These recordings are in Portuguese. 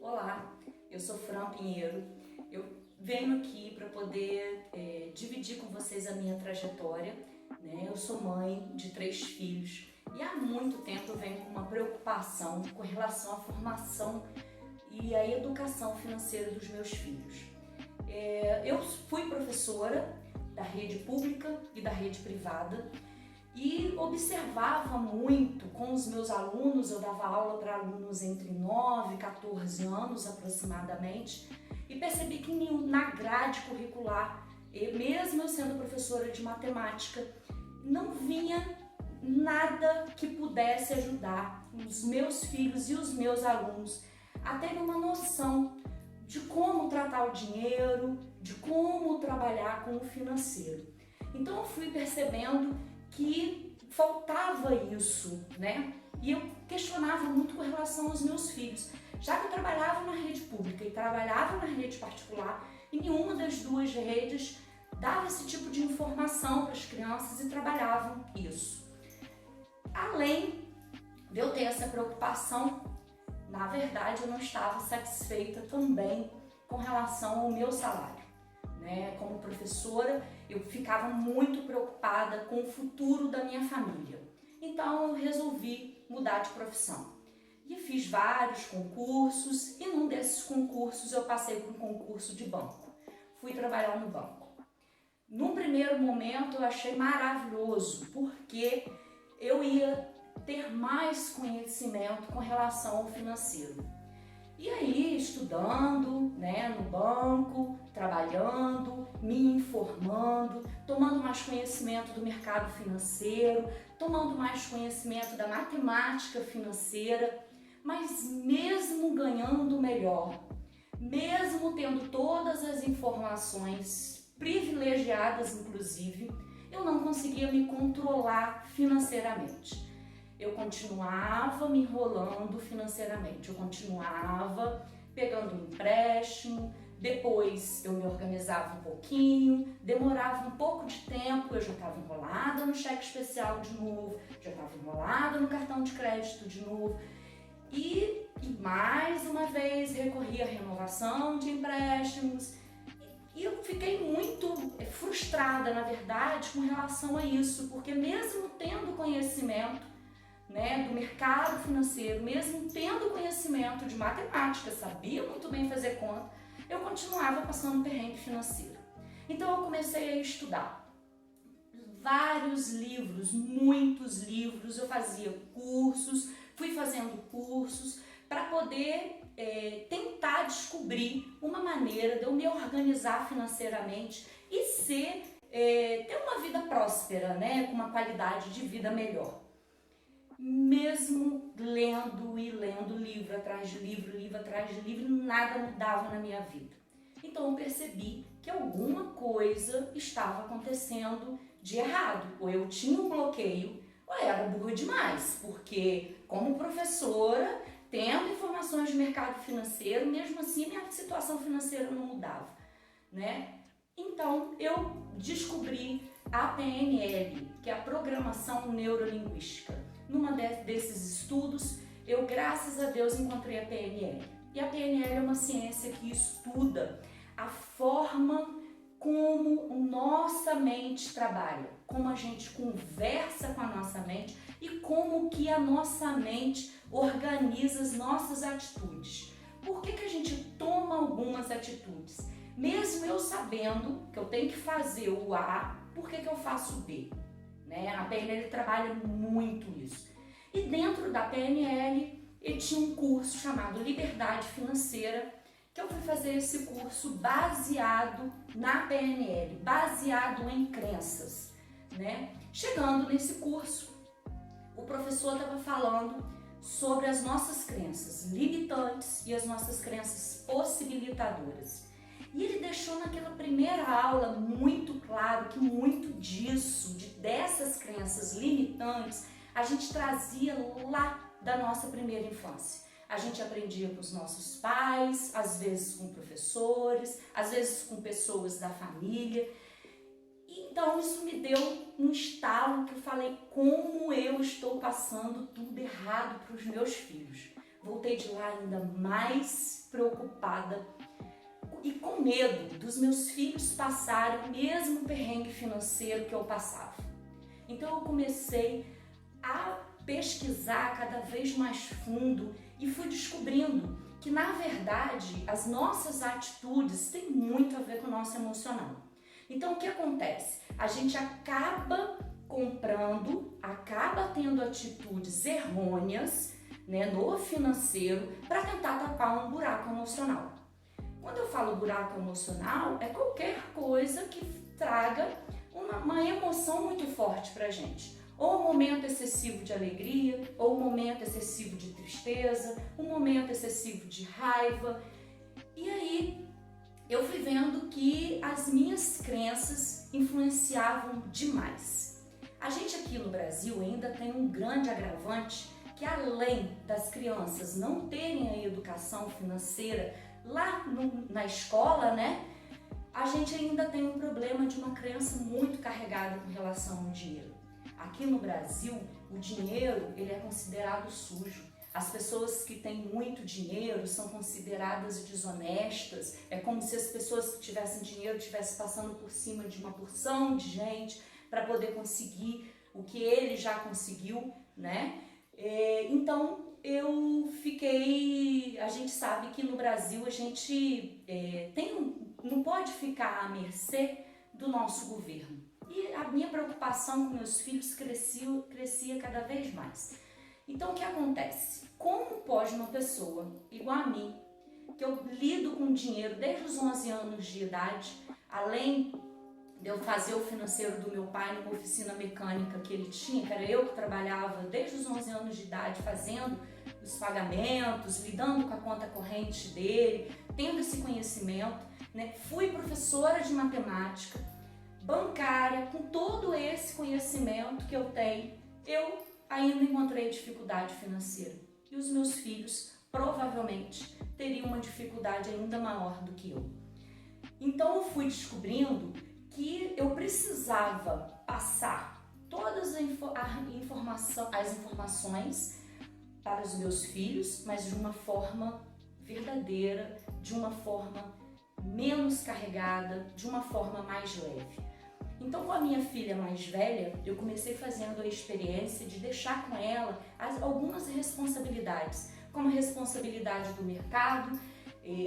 Olá, eu sou Fran Pinheiro. Eu venho aqui para poder dividir com vocês a minha trajetória, né? Eu sou mãe de 3 filhos e há muito tempo eu venho com uma preocupação com relação à formação e à educação financeira dos meus filhos. Eu fui professora da rede pública e da rede privada e observava muito com os meus alunos. Eu dava aula para alunos entre 9 e 14 anos aproximadamente, e percebi que na grade curricular, mesmo eu sendo professora de matemática, não vinha nada que pudesse ajudar os meus filhos e os meus alunos a terem uma noção de como tratar o dinheiro, de como trabalhar com o financeiro. Então eu fui percebendo que faltava isso, né? E eu questionava muito com relação aos meus filhos, já que eu trabalhava na rede pública e trabalhava na rede particular, e nenhuma das duas redes dava esse tipo de informação para as crianças e trabalhavam isso. Além de eu ter essa preocupação, na verdade eu não estava satisfeita também com relação ao meu salário. Como professora, eu ficava muito preocupada com o futuro da minha família. Então eu resolvi mudar de profissão. E fiz vários concursos, e num desses concursos eu passei por um concurso de banco. Fui trabalhar no banco. Num primeiro momento eu achei maravilhoso, porque eu ia ter mais conhecimento com relação ao financeiro. E aí, estudando, no banco, trabalhando, me informando, tomando mais conhecimento do mercado financeiro, tomando mais conhecimento da matemática financeira, mas mesmo ganhando melhor, mesmo tendo todas as informações privilegiadas, inclusive, eu não conseguia me controlar financeiramente. Eu continuava me enrolando financeiramente, eu continuava pegando um empréstimo, depois eu me organizava um pouquinho, demorava um pouco de tempo, eu já estava enrolada no cheque especial de novo, já estava enrolada no cartão de crédito de novo, e mais uma vez recorri à renovação de empréstimos, e eu fiquei muito frustrada, na verdade, com relação a isso, porque mesmo tendo conhecimento do mercado financeiro, mesmo tendo conhecimento de matemática, sabia muito bem fazer conta, eu continuava passando um perrengue financeiro. Então eu comecei a estudar vários livros, muitos livros, eu fazia cursos, fui fazendo cursos para poder tentar descobrir uma maneira de eu me organizar financeiramente e ter uma vida próspera, com uma qualidade de vida melhor. Mesmo lendo e lendo livro atrás de livro, livro atrás de livro, nada mudava na minha vida. Então eu percebi que alguma coisa estava acontecendo de errado. Ou eu tinha um bloqueio, ou eu era burra demais, porque como professora, tendo informações de mercado financeiro, mesmo assim minha situação financeira não mudava, Então eu descobri a PNL, que é a Programação Neurolinguística. Numa desses estudos, eu, graças a Deus, encontrei a PNL. E a PNL é uma ciência que estuda a forma como nossa mente trabalha, como a gente conversa com a nossa mente e como que a nossa mente organiza as nossas atitudes. Por que a gente toma algumas atitudes? Mesmo eu sabendo que eu tenho que fazer o A, por que eu faço o B? A PNL trabalha muito isso. E dentro da PNL, eu tinha um curso chamado Liberdade Financeira, que eu fui fazer esse curso baseado na PNL, baseado em crenças, Chegando nesse curso, o professor estava falando sobre as nossas crenças limitantes e as nossas crenças possibilitadoras. E ele deixou naquela primeira aula muito claro que muito dessas crenças limitantes, a gente trazia lá da nossa primeira infância. A gente aprendia com os nossos pais, às vezes com professores, às vezes com pessoas da família. Então isso me deu um estalo que eu falei, como eu estou passando tudo errado para os meus filhos. Voltei de lá ainda mais preocupada e com medo dos meus filhos passarem o mesmo perrengue financeiro que eu passava. Então eu comecei a pesquisar cada vez mais fundo e fui descobrindo que, na verdade, as nossas atitudes têm muito a ver com o nosso emocional. Então, o que acontece? A gente acaba comprando, acaba tendo atitudes errôneas, no financeiro para tentar tapar um buraco emocional. Quando eu falo buraco emocional, é qualquer coisa que traga uma emoção muito forte para a gente. Ou um momento excessivo de alegria, ou um momento excessivo de tristeza, um momento excessivo de raiva. E aí eu fui vendo que as minhas crenças influenciavam demais. A gente aqui no Brasil ainda tem um grande agravante, que além das crianças não terem a educação financeira lá na escola, a gente ainda tem um problema de uma crença muito carregada com relação ao dinheiro. Aqui no Brasil, o dinheiro ele é considerado sujo. As pessoas que têm muito dinheiro são consideradas desonestas. É como se as pessoas que tivessem dinheiro estivessem passando por cima de uma porção de gente para poder conseguir o que ele já conseguiu, Então, a gente sabe que no Brasil a gente não pode ficar à mercê do nosso governo. E a minha preocupação com meus filhos crescia cada vez mais. Então, o que acontece? Como pode uma pessoa igual a mim, que eu lido com dinheiro desde os 11 anos de idade, além de eu fazer o financeiro do meu pai numa oficina mecânica que ele tinha, que era eu que trabalhava desde os 11 anos de idade fazendo os pagamentos, lidando com a conta corrente dele, tendo esse conhecimento, Fui professora de matemática, bancária, com todo esse conhecimento que eu tenho, eu ainda encontrei dificuldade financeira. E os meus filhos provavelmente teriam uma dificuldade ainda maior do que eu. Então eu fui descobrindo que eu precisava passar todas as informações para os meus filhos, mas de uma forma verdadeira, de uma forma menos carregada, de uma forma mais leve. Então, com a minha filha mais velha, eu comecei fazendo a experiência de deixar com ela algumas responsabilidades, como a responsabilidade do mercado,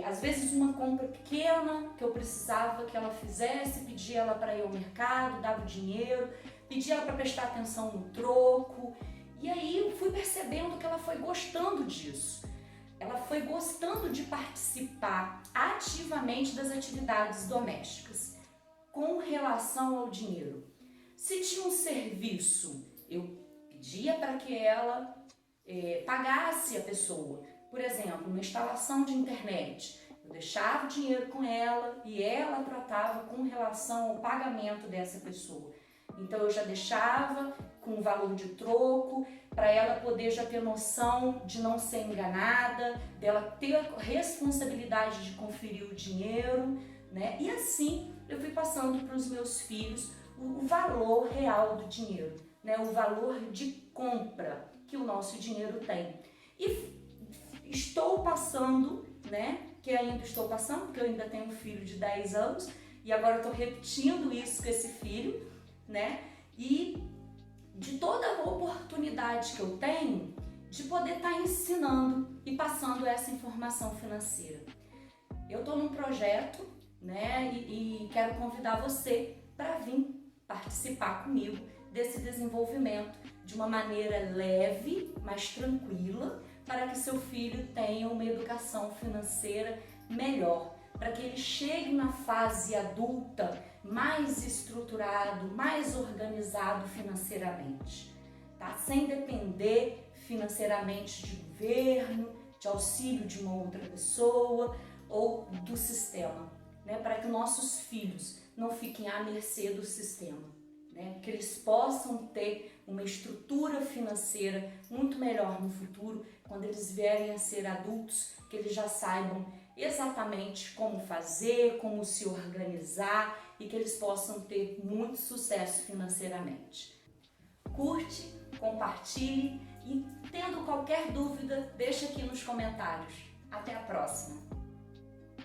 às vezes uma compra pequena que eu precisava que ela fizesse, pedia ela para ir ao mercado, dava o dinheiro, pedia ela para prestar atenção no troco. E aí eu fui percebendo que ela foi gostando disso. Ela foi gostando de participar ativamente das atividades domésticas com relação ao dinheiro. Se tinha um serviço, eu pedia para que ela pagasse a pessoa. Por exemplo, uma instalação de internet. Eu deixava o dinheiro com ela e ela tratava com relação ao pagamento dessa pessoa. Então eu já deixava com o valor de troco para ela poder já ter noção de não ser enganada, dela ter a responsabilidade de conferir o dinheiro, E assim eu fui passando para os meus filhos o valor real do dinheiro, O valor de compra que o nosso dinheiro tem. E estou passando, que ainda estou passando, porque eu ainda tenho um filho de 10 anos e agora estou repetindo isso com esse filho, E de toda a oportunidade que eu tenho de poder estar ensinando e passando essa informação financeira. Eu estou num projeto, e quero convidar você para vir participar comigo desse desenvolvimento de uma maneira leve, mas tranquila, para que seu filho tenha uma educação financeira melhor, para que ele chegue na fase adulta mais estruturado, mais organizado financeiramente, Sem depender financeiramente de governo, de auxílio de uma outra pessoa ou do sistema, Para que nossos filhos não fiquem à mercê do sistema, Que eles possam ter uma estrutura financeira muito melhor no futuro, quando eles vierem a ser adultos, que eles já saibam exatamente como fazer, como se organizar e que eles possam ter muito sucesso financeiramente. Curte, compartilhe e, tendo qualquer dúvida, deixa aqui nos comentários. Até a próxima!